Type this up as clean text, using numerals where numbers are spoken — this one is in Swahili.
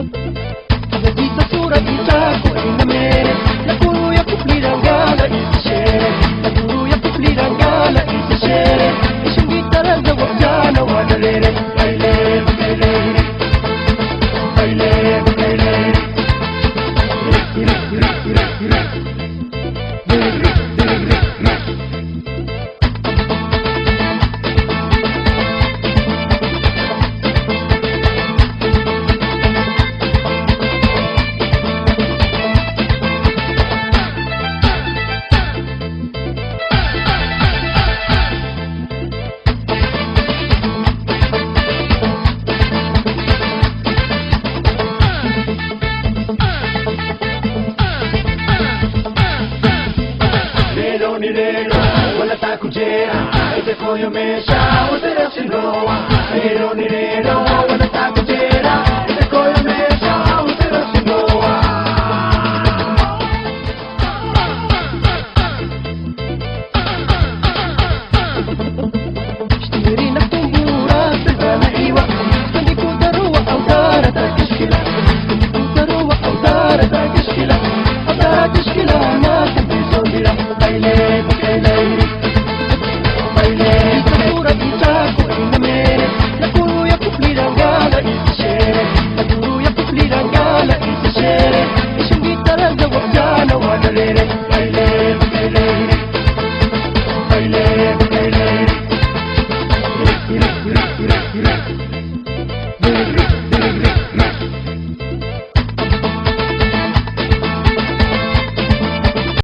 Nagkita surat isa ko ay namin Nagkuruya kupliran gala isa share Nagkuruya kupliran gala isa share Isang gitaran na wag dyan na wala lere Baile, baile Baile, baile Rik, rik, rik, rik, rik Rik, rik, rik, rik, rik wala takujera ite koyo mesha utera sindoa pero ni rero wala takujera ite koyo